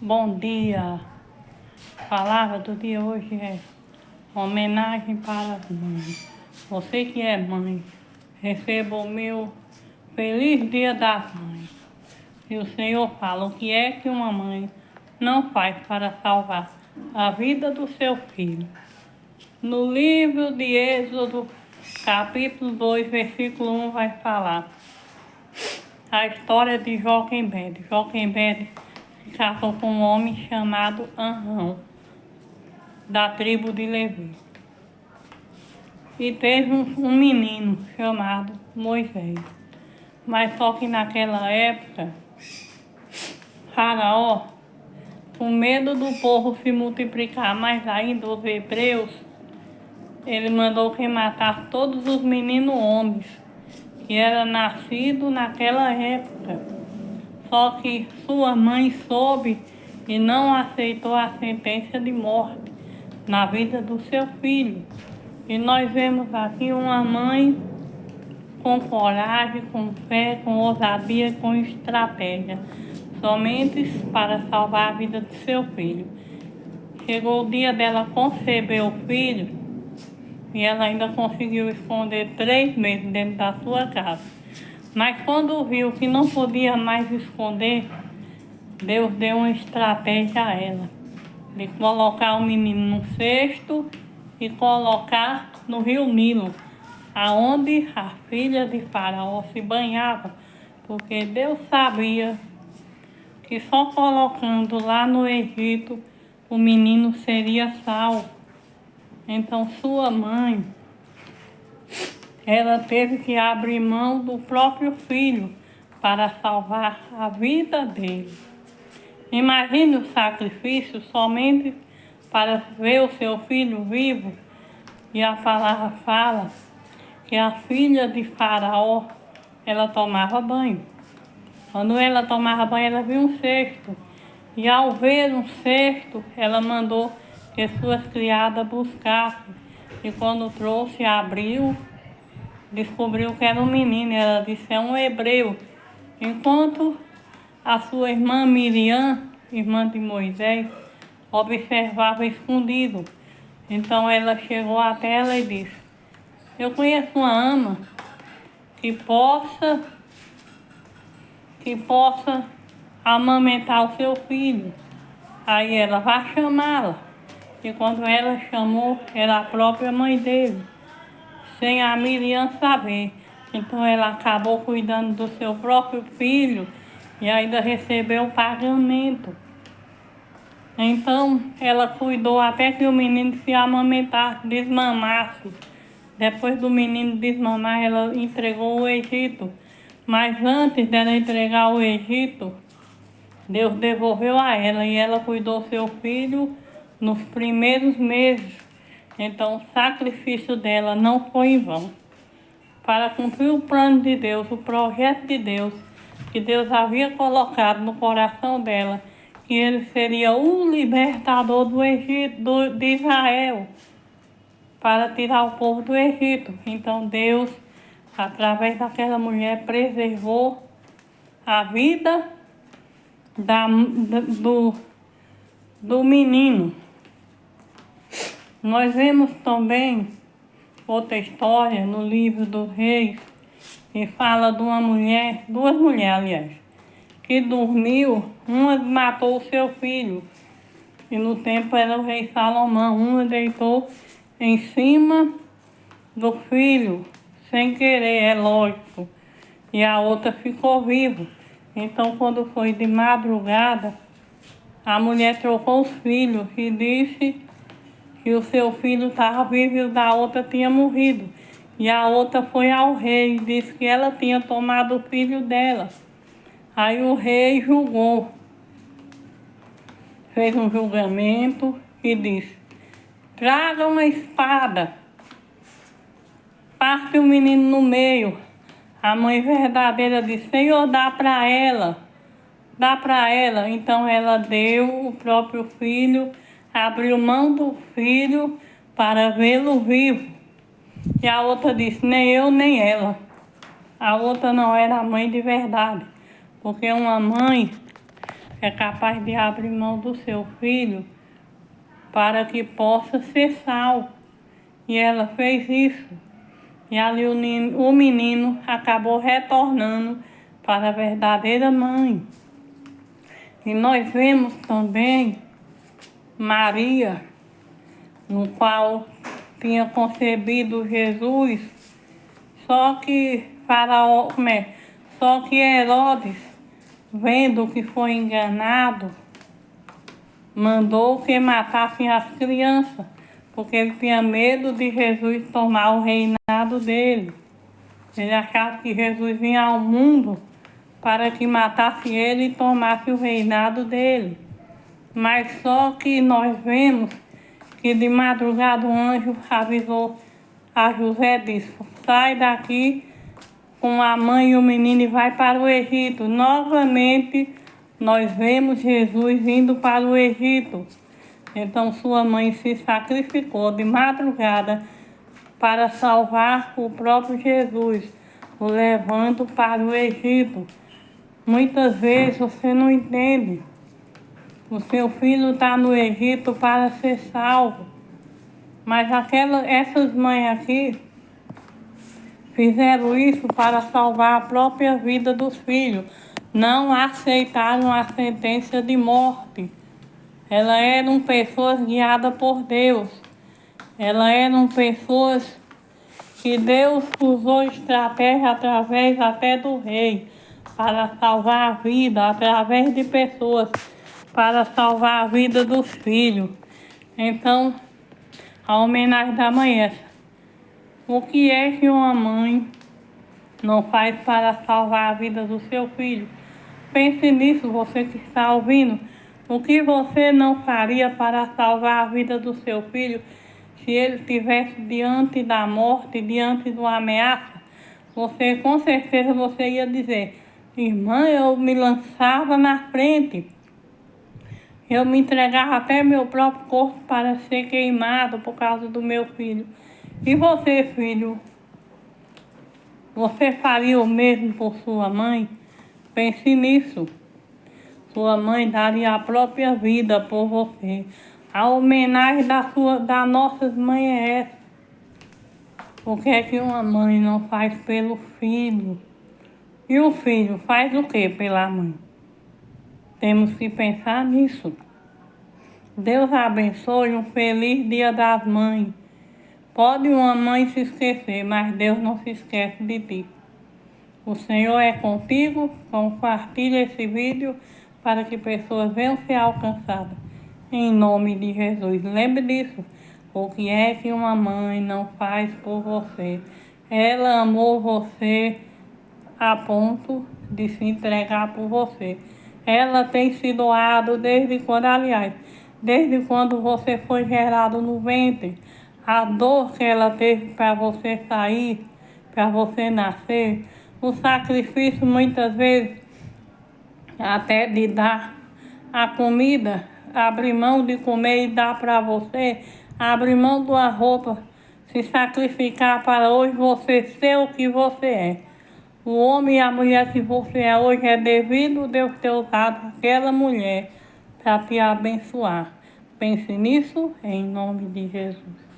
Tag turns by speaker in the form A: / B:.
A: Bom dia. A palavra do dia hoje é homenagem para as mães. Você que é mãe, receba o meu feliz Dia das Mães. E o Senhor fala o que é que uma mãe não faz para salvar a vida do seu filho. No livro de Êxodo, capítulo 2, versículo 1, vai falar a história de Joquebede. Joquebede se casou com um homem chamado Arão, da tribo de Levi. E teve um menino chamado Moisés. Mas só que naquela época, Faraó, com medo do povo se multiplicar mais ainda, os hebreus, ele mandou que matasse todos os meninos homens que eram nascidos naquela época. Só que sua mãe soube e não aceitou a sentença de morte na vida do seu filho. E nós vemos aqui uma mãe com coragem, com fé, com ousadia, com estratégia, somente para salvar a vida do seu filho. Chegou o dia dela conceber o filho e ela ainda conseguiu esconder 3 meses dentro da sua casa. Mas quando viu que não podia mais esconder, Deus deu uma estratégia a ela, de colocar o menino num cesto e colocar no rio Nilo, aonde a filha de Faraó se banhava, porque Deus sabia que só colocando lá no Egito o menino seria salvo. Então sua mãe, ela teve que abrir mão do próprio filho para salvar a vida dele. Imagine o sacrifício somente para ver o seu filho vivo. E a palavra fala que a filha de Faraó, ela tomava banho. Quando ela tomava banho, ela viu um cesto. E ao ver um cesto, ela mandou que suas criadas buscassem. E quando trouxe, abriu, descobriu que era um menino. Ela disse, é um hebreu. Enquanto a sua irmã Miriam, irmã de Moisés, observava escondido. Então ela chegou até ela e disse, eu conheço uma ama que possa amamentar o seu filho. Aí ela vai chamá-la. E quando ela chamou, era a própria mãe dele, sem a Miriam saber. Então ela acabou cuidando do seu próprio filho e ainda recebeu o pagamento. Então ela cuidou até que o menino se amamentasse, desmamasse. Depois do menino desmamar, ela entregou o Egito. Mas antes dela entregar o Egito, Deus devolveu a ela e ela cuidou do seu filho nos primeiros meses. Então o sacrifício dela não foi em vão. Para cumprir o plano de Deus, o projeto de Deus, que Deus havia colocado no coração dela, que ele seria o libertador do Egito, de Israel, para tirar o povo do Egito. Então Deus, através daquela mulher, preservou a vida do menino. Nós vemos também outra história no livro dos Reis, que fala de uma mulher, 2 mulheres, aliás, que dormiu, uma matou o seu filho, e no tempo era o rei Salomão. Uma deitou em cima do filho, sem querer, é lógico, e a outra ficou viva. Então, quando foi de madrugada, a mulher trocou os filhos e disse que o seu filho estava vivo e o da outra tinha morrido. E a outra foi ao rei e disse que ela tinha tomado o filho dela. Aí o rei julgou, fez um julgamento e disse, traga uma espada, parte o menino no meio. A mãe verdadeira disse, Senhor, dá para ela. Então ela deu o próprio filho, abriu mão do filho para vê-lo vivo. E a outra disse, nem eu nem ela. A outra não era a mãe de verdade, porque uma mãe é capaz de abrir mão do seu filho para que possa ser salvo. E ela fez isso. E ali o menino acabou retornando para a verdadeira mãe. E nós vemos também Maria, no qual tinha concebido Jesus, só que Herodes, vendo que foi enganado, mandou que matassem as crianças, porque ele tinha medo de Jesus tomar o reinado dele. Ele achava que Jesus vinha ao mundo para que matasse ele e tomasse o reinado dele. Mas só que nós vemos que de madrugada um anjo avisou a José, disse: sai daqui com a mãe e o menino e vai para o Egito. Novamente nós vemos Jesus indo para o Egito. Então sua mãe se sacrificou de madrugada para salvar o próprio Jesus, o levando para o Egito. Muitas vezes você não entende. O seu filho está no Egito para ser salvo. Mas essas mães aqui fizeram isso para salvar a própria vida dos filhos. Não aceitaram a sentença de morte. Elas eram pessoas guiadas por Deus. Elas eram pessoas que Deus usou estratégia através até do rei para salvar a vida, através de pessoas, para salvar a vida dos filhos. Então, a homenagem da mãe é essa. O que é que uma mãe não faz para salvar a vida do seu filho? Pense nisso, você que está ouvindo. O que você não faria para salvar a vida do seu filho se ele estivesse diante da morte, diante de uma ameaça? Você, com certeza, você ia dizer: irmã, eu me lançava na frente. Eu me entregava até meu próprio corpo para ser queimado por causa do meu filho. E você, filho? Você faria o mesmo por sua mãe? Pense nisso. Sua mãe daria a própria vida por você. A homenagem das nossas mães é essa. O que é que uma mãe não faz pelo filho? E o filho faz o que pela mãe? Temos que pensar nisso. Deus abençoe, um feliz Dia das Mães. Pode uma mãe se esquecer, mas Deus não se esquece de ti. O Senhor é contigo. Compartilhe esse vídeo para que pessoas venham ser alcançadas. Em nome de Jesus. Lembre disso. O que é que uma mãe não faz por você? Ela amou você a ponto de se entregar por você. Ela tem se doado desde quando você foi gerado no ventre. A dor que ela teve para você sair, para você nascer, o sacrifício muitas vezes até de dar a comida, abrir mão de comer e dar para você, abrir mão da roupa, se sacrificar para hoje você ser o que você é. O homem e a mulher que você é hoje é devido Deus ter usado aquela mulher para te abençoar. Pense nisso em nome de Jesus.